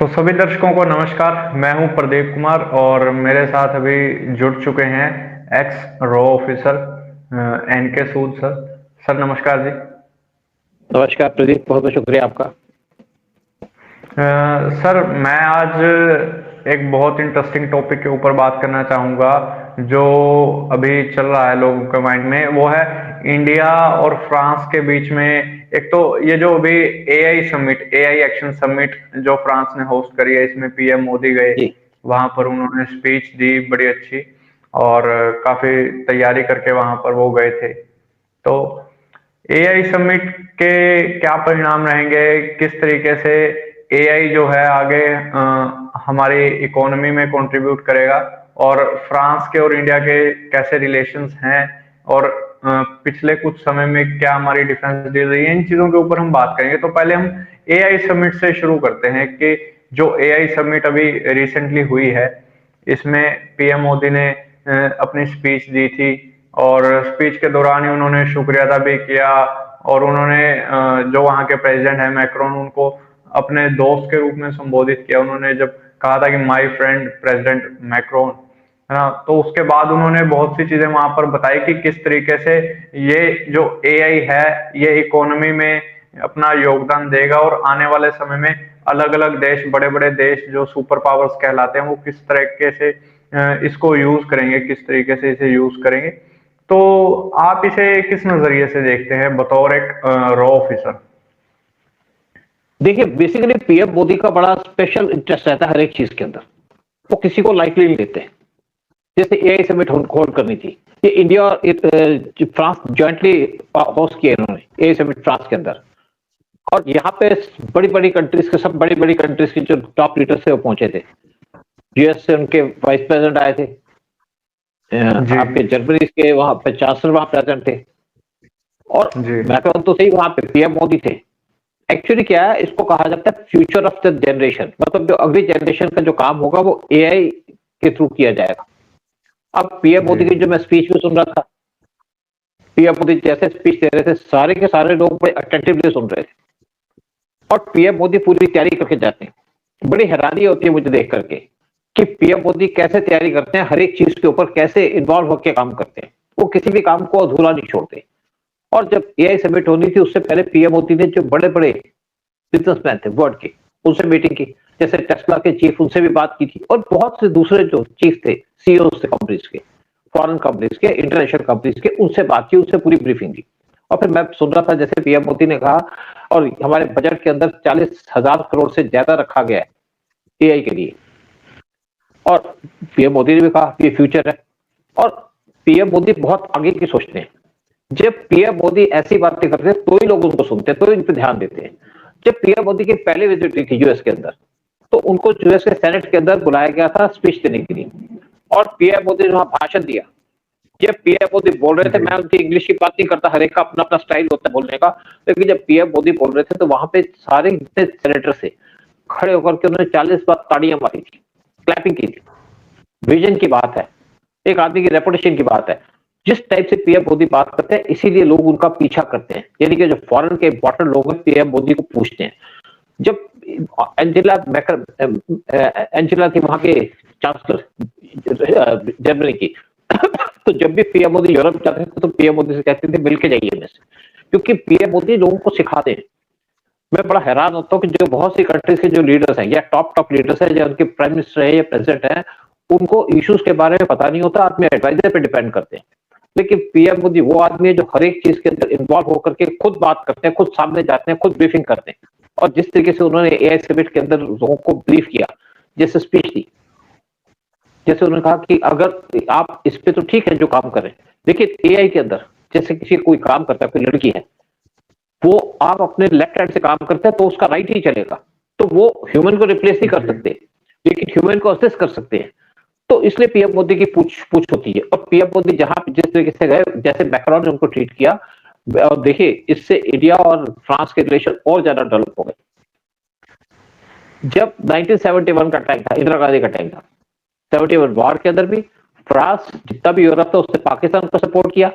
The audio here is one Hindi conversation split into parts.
तो सभी दर्शकों को नमस्कार। मैं हूं प्रदीप कुमार और मेरे साथ अभी जुड़ चुके हैं एक्स रो ऑफिसर एन के सूद सर। सर नमस्कार जी। नमस्कार प्रदीप, बहुत बहुत शुक्रिया आपका। सर मैं आज एक बहुत इंटरेस्टिंग टॉपिक के ऊपर बात करना चाहूँगा जो अभी चल रहा है लोगों के माइंड में। वो है इंडिया और फ्रांस के बीच में। एक तो ये जो अभी AI summit, AI action summit जो फ्रांस ने होस्ट करी है, इसमें पीएम मोदी गए, जी वहां पर उन्होंने स्पीच दी बड़ी अच्छी, और काफी तैयारी करके वहां पर वो गए थे। तो एआई समिट के क्या परिणाम रहेंगे, किस तरीके से एआई जो है आगे हमारी इकोनॉमी में कंट्रीब्यूट करेगा, और फ्रांस के और इंडिया के कैसे रिलेशंस हैं, और पिछले कुछ समय में क्या हमारी डिफेंस डील रही है, इन चीजों के ऊपर हम बात करेंगे। तो पहले हम एआई समिट से शुरू करते हैं कि जो एआई समिट अभी रिसेंटली हुई है, इसमें पीएम मोदी ने अपनी स्पीच दी थी, और स्पीच के दौरान ही उन्होंने शुक्रिया अदा भी किया, और उन्होंने जो वहाँ के प्रेसिडेंट है मैक्रोन, उनको अपने दोस्त के रूप में संबोधित किया। उन्होंने जब कहा था कि माय फ्रेंड प्रेसिडेंट मैक्रोन, है ना, तो उसके बाद उन्होंने बहुत सी चीजें वहां पर बताई कि किस तरीके से ये जो एआई है ये इकोनॉमी में अपना योगदान देगा, और आने वाले समय में अलग अलग देश, बड़े बड़े देश जो सुपर पावर्स कहलाते हैं, वो किस तरीके से इसको यूज करेंगे, किस तरीके से इसे यूज करेंगे। तो आप इसे किस नजरिए से देखते हैं बतौर एक रॉ ऑफिसर? देखिए, बेसिकली पीएम मोदी का बड़ा स्पेशल इंटरेस्ट रहता है हर एक चीज के अंदर। वो किसी को लाइटली नहीं लेते। जैसे एआई समिट होल्ड करनी थी, ये इंडिया और फ्रांस जॉइंटली होस्ट किया इन्होंने एआई समिट फ्रांस के अंदर। और यहाँ पे बड़ी बड़ी कंट्रीज के, सब बड़ी बड़ी कंट्रीज के जो टॉप लीडर्स थे वो पहुंचे थे। यूएस से उनके वाइस प्रेसिडेंट आए थे, जी आपके जर्मनी के वहां पे चांसलर वहां प्रेजेंट थे, और जी मैक्रोन तो सही वहां पे पीएम मोदी थे। एक्चुअली क्या है, इसको कहा जाता है फ्यूचर ऑफ द जनरेशन। मतलब जो अगली जनरेशन का जो काम होगा वो एआई के थ्रू किया जाएगा। अब पीएम जी मोदी की जो मैं स्पीच में सुन रहा था, पीएम मोदी जैसे स्पीच दे रहे थे, सारे के सारे लोग बड़े अटेंटिवली सुन रहे थे, और पीएम मोदी पूरी तैयारी करके जाते हैं। बड़ी हैरानी होती है मुझे देख करके कि पीएम मोदी कैसे तैयारी करते हैं, हर एक चीज के ऊपर कैसे इन्वॉल्व होकर काम करते हैं। वो किसी भी काम को अधूरा नहीं छोड़ते। और जब एआई समिट होनी थी उससे पहले पीएम मोदी ने जो बड़े बड़े बिजनेसमैन थे वर्ल्ड के, उनसे मीटिंग की। जैसे टेस्ला के चीफ, उनसे भी बात की थी, और बहुत से दूसरे जो चीफ थे, सीईओ थे कंपनीज के, फॉरेन कंपनीज के, इंटरनेशनल कंपनीज के, उनसे बात की, उनसे पूरी ब्रीफिंग दी। और फिर मैं सुन रहा था जैसे पीएम मोदी ने कहा, और हमारे बजट के अंदर 40,000 करोड़ से ज्यादा रखा गया है एआई के लिए। और पीएम मोदी ने भी कहा ये फ्यूचर है, और पीएम मोदी बहुत आगे की सोचते हैं। जब पीएम मोदी ऐसी बातें करते हैं तो ही लोग उनको सुनते हैं, तो इन पर ध्यान देते हैं। जब पीएम मोदी की पहली विजिट हुई थी यूएस के अंदर, तो उनको यूएस के सेनेट के अंदर बुलाया गया था स्पीच देने के लिए, और पीएम मोदी ने वहां भाषण दिया। जब पीएम मोदी बोल रहे थे, जी मैं उनकी इंग्लिश की बात नहीं करता, हर एक का अपना अपना स्टाइल होता है बोलने का, लेकिन जब पीएम मोदी बोल रहे थे तो वहां पे सारे जितने सेनेटर से खड़े होकर के उन्होंने 40 बार ताड़ियां मारी थी, क्लैपिंग की थी। विजन की बात है, एक आदमी की रेपुटेशन की बात है। जिस टाइप से पीएम मोदी बात करते हैं, इसीलिए लोग उनका पीछा करते हैं। यानी कि जो फॉरेन के इंपॉर्टेंट लोग हैं पीएम मोदी को पूछते हैं। जब एंजेला थी वहां के चांसलर जर्मनी की, तो जब भी पीएम मोदी यूरोप जाते थे तो पीएम मोदी से कहते थे मिलके जाइए मेरे से, क्योंकि पीएम मोदी लोगों को सिखाते हैं। मैं बड़ा हैरान होता हूँ कि जो बहुत सी कंट्रीज के जो लीडर्स हैं, या टॉप लीडर्स हैं, या उनके प्राइम मिनिस्टर है या प्रेसिडेंट है, उनको इश्यूज के बारे में पता नहीं होता, आदमी एडवाइजर पे डिपेंड करते हैं। लेकिन पीएम मोदी वो आदमी है जो हर एक चीज के अंदर इन्वॉल्व होकर के खुद बात करते हैं, खुद सामने जाते हैं, खुद ब्रीफिंग करते हैं। और जिस तरीके से उन्होंने एआई समिट के अंदर लोगों को ब्रीफ किया, जैसे स्पीच दी, जैसे उन्होंने कहा कि अगर आप इस पे तो ठीक है जो काम करें, लेकिन एआई के अंदर जैसे किसी कोई काम करता है, कोई लड़की है, वो आप अपने लेफ्ट हैंड से काम करते हैं तो उसका राइट ही चलेगा, तो वो ह्यूमन को रिप्लेस नहीं कर सकते, लेकिन ह्यूमन को असिस्ट कर सकते हैं। तो इसलिए पीएम मोदी की पूछ होती है। और पीएम मोदी जहां जिस तरीके से गए, जैसे मैक्रोन ने उनको ट्रीट किया, और देखिए इससे इंडिया और फ्रांस के रिलेशन और ज्यादा डेवलप हो गए। जब 1971 का टाइम था, इंदिरा गांधी का टाइम था, 71 वॉर के अंदर भी फ्रांस जितना भी यूरोप था उसने पाकिस्तान को सपोर्ट किया,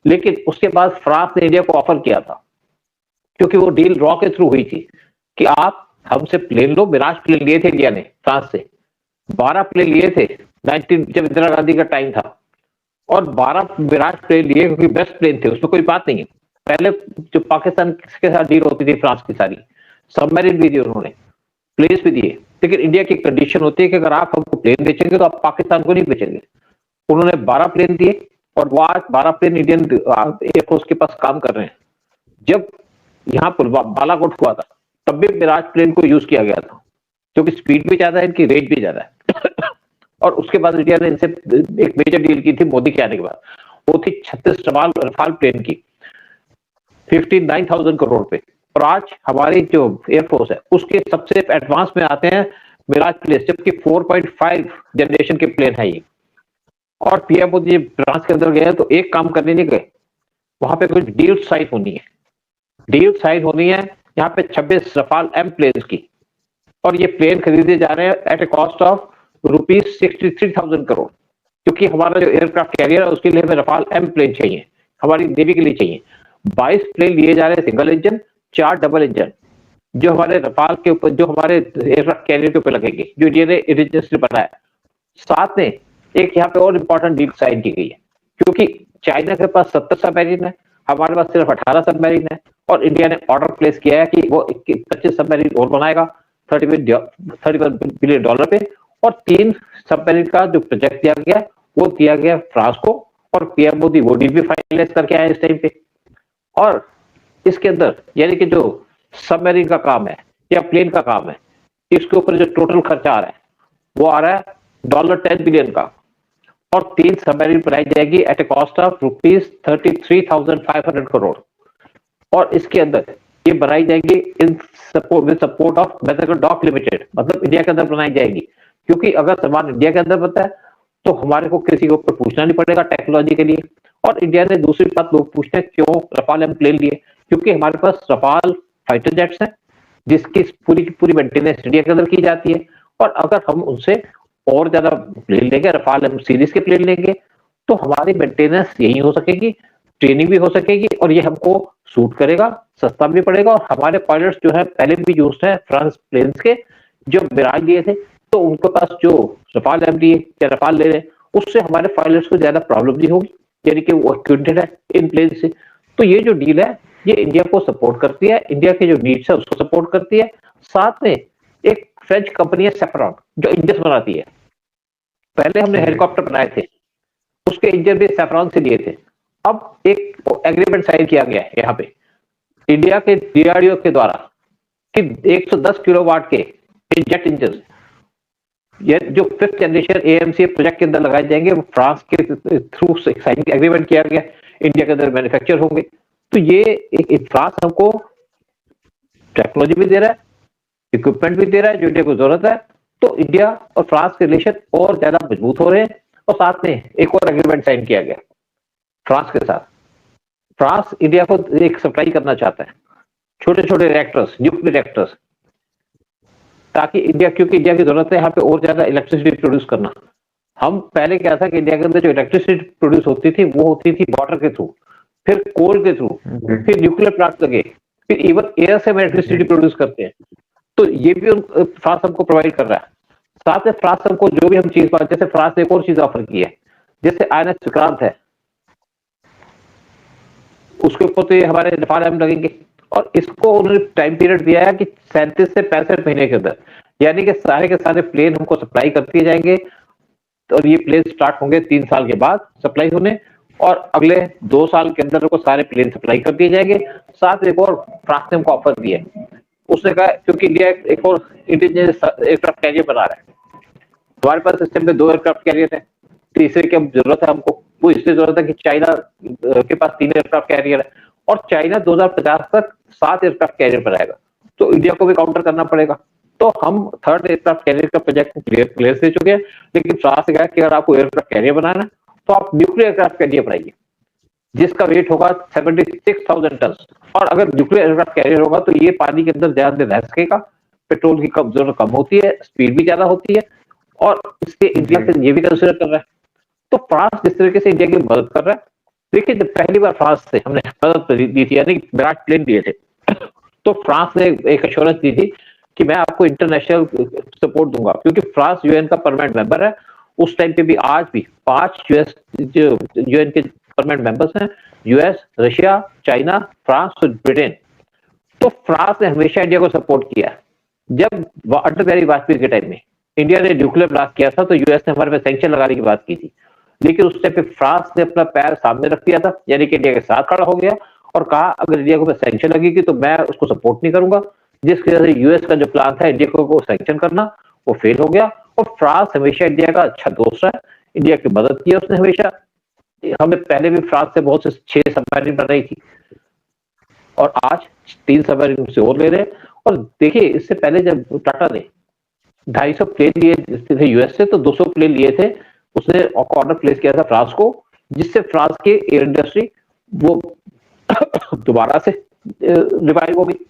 लेकिन उसके बाद फ्रांस ने इंडिया को ऑफर किया था, क्योंकि वो डील रॉ के थ्रू हुई थी कि आप हमसे प्लेन लो, मिराज प्लेन लिए थे इंडिया ने फ्रांस से, 12 प्लेन लिए थे 19 जब इंदिरा गांधी का टाइम था, और 12 मिराज प्लेन लिए क्योंकि बेस्ट प्लेन थे, उसमें कोई बात नहीं है। पहले जो पाकिस्तान के साथ डील होती थी फ्रांस की सारी, सबमरीन भी दिए उन्होंने, प्लेन्स भी दिए, लेकिन इंडिया की कंडीशन होती है कि अगर आप हमको प्लेन बेचेंगे तो आप पाकिस्तान को नहीं बेचेंगे। उन्होंने 12 प्लेन दिए और वो आज 12 प्लेन इंडियन एयरफोर्स के पास काम कर रहे हैं। जब यहाँ पर बालाकोट हुआ था तब भी मिराज प्लेन को यूज किया गया था, क्योंकि स्पीड भी ज्यादा है, इनकी रेंज भी ज्यादा है। और उसके बाद इंडिया ने इनसे एक मेजर डील की थी मोदी के आने के बाद, वो थी 36 रफाल प्लेन की 59,000 करोड़ पे। और आज हमारी जो एयरफोर्स है उसके सबसे एडवांस में आते हैं मिराज प्लेन, जबकि 4.5 जनरेशन के प्लेन है ये। और पीएम मोदी फ्रांस के अंदर गए तो एक काम करने नहीं गए, वहां पे कुछ डील साइन होनी है, डील साइन होनी है यहाँ पे 26 रफाल एम प्लेन की, और ये प्लेन खरीदे जा रहे हैं at a cost of ₹63,000 crore, क्योंकि हमारा जो एयरक्राफ्ट कैरियर है उसके लिए हमें रफाल एम प्लेन चाहिए, हमारी नेवी के लिए चाहिए। 22 प्लेन लिए जा रहे हैं सिंगल इंजन, 4 डबल इंजन, जो हमारे रफाल के ऊपर, जो हमारे एयरक्राफ्ट कैरियर के ऊपर लगेंगे, जो इंडिया ने इंडिजिनियसली बनाया। साथ में एक यहाँ पे और इंपॉर्टेंट डील साइन की गई है, क्योंकि चाइना के पास 70 सबमरीन है, हमारे पास सिर्फ 18 सबमरीन है, और इंडिया ने ऑर्डर प्लेस किया है कि वो 25 सबमरीन और बनाएगा $31 बिलियन पे, और 3 सबमरीन का जो प्रोजेक्ट दिया गया वो दिया गया फ्रांस को, और पीएम मोदी वो डील भी फाइनलाइज करके आए इस टाइम पे। और इसके अंदर यानी कि जो सबमरीन का काम है या प्लेन का काम है, इसके ऊपर जो टोटल खर्चा आ रहा है वो आ रहा है $10 बिलियन का, और 3 सबमरीन बनाई जाएगी at a cost of ₹33,500 crore. और इसके अंदर ये बनाई जाएगी in support of Mazagon dock limited, मतलब इंडिया के अंदर बनाई जाएगी, क्योंकि अगर सामान इंडिया के अंदर बनता है तो हमारे को किसी के ऊपर पूछना नहीं पड़ेगा टेक्नोलॉजी के लिए। और इंडिया ने दूसरी बात लोग पूछते हैं क्यों रफाल एम प्लेन लिए, क्योंकि हमारे पास रफाल फाइटर जेट्स हैं जिसकी पूरी की पूरी मेंटेनेंस इंडिया के अंदर की जाती है, और अगर हम उनसे और ज्यादा प्लेन लेंगे, रफाल एम सीरीज के प्लेन लेंगे, तो हमारी मेंटेनेंस यही हो सकेगी, ट्रेनिंग भी हो सकेगी, और ये हमको सूट करेगा, सस्ता भी पड़ेगा। और हमारे पायलट्स जो है पहले भी यूज्ड है फ्रांस प्लेन्स के, जो मिराज लिए थे, तो उनके पास जो रफाल एम लिए या रफाल ले रहे, उससे हमारे पायलट्स को ज्यादा प्रॉब्लम नहीं होगी, यानी कि वो एक्विटेड है इन प्लेन से। तो ये जो डील है ये इंडिया को सपोर्ट करती है, इंडिया के जो नीड्स है उसको सपोर्ट करती है। साथ में एक फ्रेंच कंपनी है सेफ्रॉन जो इंजन बनाती है, पहले हमने हेलीकॉप्टर बनाए थे, उसके इंजन भी सेफ्रॉन से लिए थे। अब एक एग्रीमेंट साइन किया गया है यहाँ पे इंडिया के डीआरडीओ के द्वारा कि 110 किलोवाट के जेट इंजन, ये जो 5th जनरेशन एएमसी प्रोजेक्ट के अंदर लगाए जाएंगे, वो फ्रांस के थ्रू साइन एग्रीमेंट किया गया, इंडिया के अंदर मैन्युफैक्चर होंगे। तो ये एक फ्रांस हमको टेक्नोलॉजी भी दे रहा है, इक्विपमेंट भी दे रहा है जो इंडिया को जरूरत है। तो इंडिया और फ्रांस के रिलेशन और ज्यादा मजबूत हो रहे हैं। और साथ में एक और एग्रीमेंट साइन किया गया फ्रांस के साथ, फ्रांस इंडिया को एक सप्लाई करना चाहता है छोटे छोटे रिएक्टर्स, न्यूक्लियर रिएक्टर्स, ताकि इंडिया, क्योंकि इंडिया की जरूरत है यहाँ पे और ज्यादा इलेक्ट्रिसिटी प्रोड्यूस करना। हम पहले क्या था कि इंडिया के अंदर जो इलेक्ट्रिसिटी प्रोड्यूस होती थी वो होती थी वाटर के थ्रू, फिर कोल के थ्रू, फिर न्यूक्लियर प्लांट लगे, फिर इवन एयर से हम इलेक्ट्रिसिटी प्रोड्यूस करते हैं। तो ये भी फ्रांस हमको प्रोवाइड कर रहा है। साथ में फ्रांस हमको जो भी हम चीज, जैसे फ्रांस ने एक और चीज ऑफर की है, जैसे आईएनएस विक्रांत है, उसके ऊपर तो ये हमारे रफाल एम लगेंगे, और इसको उन्होंने टाइम पीरियड दिया है कि 37 से 65 महीने के अंदर, यानी कि सारे के सारे प्लेन हमको सप्लाई करते जाएंगे। और ये प्लेन स्टार्ट होंगे 3 साल के बाद सप्लाई होने, और अगले 2 साल के अंदर को सारे प्लेन सप्लाई कर दिए जाएंगे। साथ एक और फ्रांस ने हमको ऑफर दिया है, उसने कहा क्योंकि इंडिया एक और इंडिजिनियस एयरक्राफ्ट कैरियर बना रहा है, हमारे पास सिस्टम में 2 एयरक्राफ्ट कैरियर है, तीसरे की जरूरत है हमको, वो इसलिए जरूरत है कि चाइना के पास 3 एयरक्राफ्ट कैरियर है, और चाइना 2050 तक 7 एयरक्राफ्ट कैरियर बनाएगा, तो इंडिया को भी काउंटर करना पड़ेगा। तो हम 3rd एयरक्राफ्ट कैरियर का प्रोजेक्ट क्लियर दे चुके हैं, लेकिन फ्रांस से कहा कि अगर आपको एयरक्राफ्ट कैरियर बनाना है तो आप न्यूक्लियर एयरक्राफ्ट कैरियर बनाइए, जिसका वेट होगा 76,000 टन। और अगर न्यूक्लियर एयरक्राफ्ट कैरियर होगा तो ये पानी के अंदर ज्यादा देर रह सकेगा, पेट्रोल की जरूरत कम होती है, स्पीड भी ज्यादा होती है, और इसके इंडिया से ये भी कंसिडर कर रहा है। तो फ्रांस जिस तरीके से इंडिया की मदद कर रहा है, देखिए जब पहली बार फ्रांस से हमने मदद दी थी, यानी विराट प्लेन दिए थे, तो फ्रांस ने एक एश्योरेंस दी थी कि मैं आपको इंटरनेशनल सपोर्ट दूंगा, क्योंकि फ्रांस यूएन का परमानेंट मेंबर है। उस टाइम पे भी आज भी 5 यूएस जो यूएन के परमानेंट मेंबर्स हैं, यूएस, रशिया, चाइना, फ्रांस और ब्रिटेन। तो फ्रांस ने हमेशा इंडिया को सपोर्ट किया। जब अटल बिहारी वाजपेयी के टाइम में इंडिया ने न्यूक्लियर ब्लास्ट किया था तो यूएस ने हमारे पे सैंक्शन लगाने की बात की थी, लेकिन उस टाइम पे फ्रांस ने अपना पैर सामने रख दिया था, यानी कि इंडिया के साथ खड़ा हो गया और कहा अगर इंडिया को सैंक्शन लगेगी तो मैं उसको सपोर्ट नहीं करूंगा। जिसकी वजह से यूएस का जो प्लान था इंडिया को सैंक्शन करना, वो फेल हो गया। और फ्रांस हमेशा इंडिया का अच्छा दोस्त है, इंडिया की मदद की है उसने हमेशा। हमें पहले भी फ्रांस से बहुत से 6 सबमरीन बन रही थी और आज 3 सबमरीन से और ले रहे हैं। और देखिए इससे पहले जब टाटा ने 250 प्लेन लिए थे यूएस से, तो 200 प्लेन लिए थे, उसने ऑर्डर प्लेस किया था फ्रांस को, जिससे फ्रांस की एयर इंडस्ट्री वो दोबारा से रिवाइव हो गई।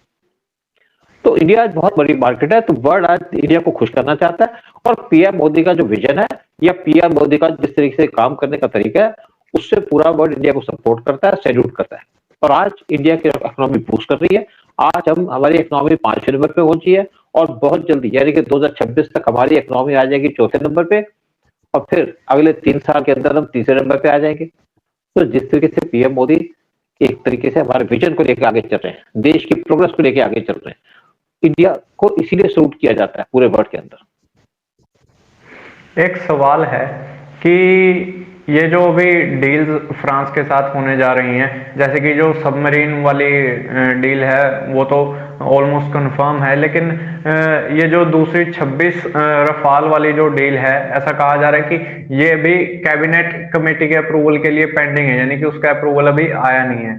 तो इंडिया आज बहुत बड़ी मार्केट है, तो वर्ल्ड आज इंडिया को खुश करना चाहता है। और पीएम मोदी का जो विजन है या पीएम मोदी का जिस तरीके से काम करने का तरीका है, उससे पूरा वर्ल्ड इंडिया को सपोर्ट करता है, सैल्यूट करता है। और आज इंडिया की इकोनॉमी बूस्ट कर रही है। आज हमारी इकोनॉमी 5वें नंबर पे पहुंची है और बहुत जल्दी यानी कि 2026 तक हमारी इकोनॉमी आ जाएगी 4थे नंबर पे, और फिर अगले 3 साल के अंदर हम 3रे नंबर पे आ जाएंगे। तो जिस तरीके से पीएम मोदी एक तरीके से हमारे विजन को लेकर आगे चल रहे हैं, देश की प्रोग्रेस को लेकर आगे चल रहे हैं, इंडिया को इसीलिए सल्यूट किया जाता है पूरे वर्ल्ड के अंदर। एक सवाल है कि ये जो अभी डील्स फ्रांस के साथ होने जा रही हैं, जैसे कि जो सबमरीन वाली डील है वो तो ऑलमोस्ट कंफर्म है, लेकिन ये जो दूसरी 26 रफाल वाली जो डील है, ऐसा कहा जा रहा है कि ये अभी कैबिनेट कमेटी के अप्रूवल के लिए पेंडिंग है, यानी कि उसका अप्रूवल अभी आया नहीं है।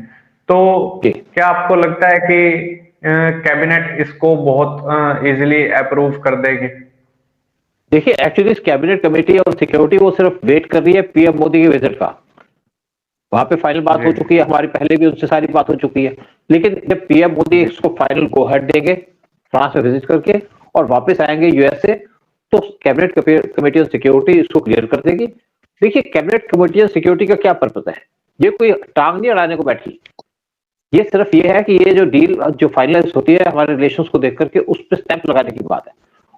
तो क्या आपको लगता है कि कैबिनेट इसको बहुत इजीली अप्रूव कर देगी? देखिए एक्चुअली इस कैबिनेट कमेटी और सिक्योरिटी वो सिर्फ वेट कर रही है पीएम मोदी के विजिट का। वहां पे फाइनल बात हो चुकी है, हमारी पहले भी उनसे सारी बात हो चुकी है। लेकिन जब पीएम मोदी इसको फाइनल गो हेड देंगे फ्रांस में विजिट करके और वापस आएंगे यूएस से, तो कैबिनेट कमेटी ऑन सिक्योरिटी इसको क्लियर कर देगी। देखिए कैबिनेट कमेटी ऑन सिक्योरिटी का क्या पर्पज है, ये कोई टांग नहीं अड़ाने को बैठी। ये सिर्फ ये है कि ये जो डील जो फाइनलाइज होती है हमारे रिलेशंस को देख करके उस पर स्टैंप लगाने की बात है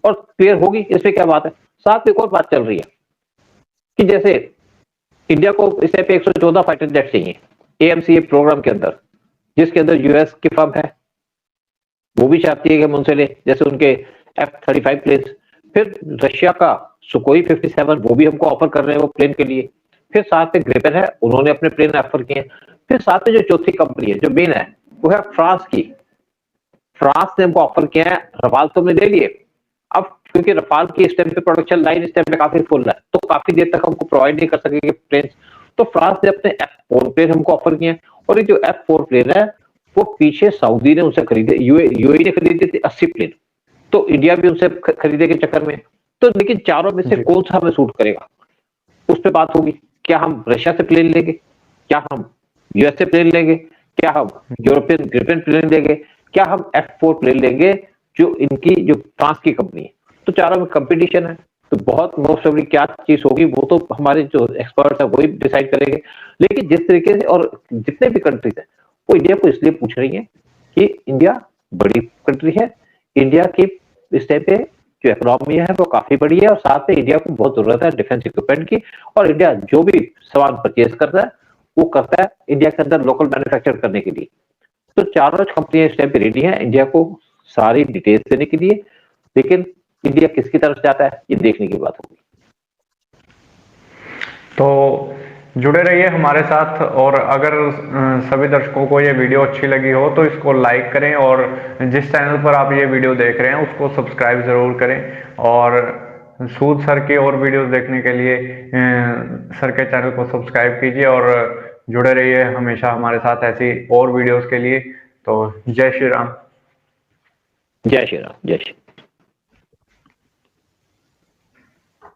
और क्लियर होगी। इसमें क्या बात है, साथ में एक और बात चल रही है कि जैसे इंडिया को इस टाइप पे 114 फाइटर जेट चाहिए एएमसीए प्रोग्राम के अंदर, जिसके अंदर यूएस की फर्म है, वो भी चाहती है कि हम उनसे ले, जैसे उनके F-35 प्लेन। फिर रशिया का सुकोई 57 वो भी हमको ऑफर कर रहे हैं वो प्लेन के लिए। फिर साथ में ग्रिपेन है, उन्होंने अपने प्लेन ऑफर किए। फिर साथ में जो चौथी कंपनी है जो मेन है वो है फ्रांस की। फ्रांस ने हमको ऑफर किया है, रफाल तो हमने ले लिए। अब क्योंकि रफाल की इस टाइम पे प्रोडक्शन लाइन इस टाइम पे काफी फुल है, तो काफी देर तक हमको प्रोवाइड नहीं कर सकेंगे प्लेन, तो फ्रांस ने अपने F4 प्लेन हमको ऑफर किए। और ये जो F4 प्लेन है वो पीछे सऊदी ने उनसे खरीदे, यूएई ने खरीदे थे 80 प्लेन, तो इंडिया भी उनसे खरीदे के चक्कर में। तो लेकिन चारों में से कौन सा हमें सूट करेगा उस पर बात होगी। क्या हम रशिया से प्लेन लेंगे, क्या हम यूएस से प्लेन लेंगे, क्या हम यूरोपियन ग्रिपेन प्लेन लेंगे, क्या हम F4 प्लेन लेंगे जो इनकी जो फ्रांस की कंपनी है। तो चारों में कंपटीशन है, तो बहुत मोस्ट ऑफली क्या चीज होगी वो तो हमारे जो एक्सपर्ट है वही डिसाइड करेंगे। लेकिन जिस तरीके से और जितने भी कंट्रीज है वो इंडिया को इसलिए पूछ रही है कि इंडिया बड़ी कंट्री है, इंडिया की इस टाइप पे जो इकोनॉमी है वो काफी बड़ी है और साथ में इंडिया को बहुत जरूरत है डिफेंस इक्विपमेंट की। और इंडिया जो भी सामान परचेज करता है वो करता है इंडिया के अंदर लोकल मैन्युफैक्चर करने के लिए। तो चारों कंपनियां इस टाइम पे रेडी है इंडिया को सारी डिटेल्स देने के लिए, लेकिन इंडिया किसकी तरफ जाता है ये देखने की बात होगी। तो जुड़े रहिए हमारे साथ, और अगर सभी दर्शकों को ये वीडियो अच्छी लगी हो तो इसको लाइक करें, और जिस चैनल पर आप ये वीडियो देख रहे हैं उसको सब्सक्राइब जरूर करें। और सूद सर की और वीडियोस देखने के लिए सर के चैनल को सब्सक्राइब कीजिए और जुड़े रहिए हमेशा हमारे साथ ऐसी और वीडियोस के लिए। तो जय श्री राम। जय श्री राम। जय श्री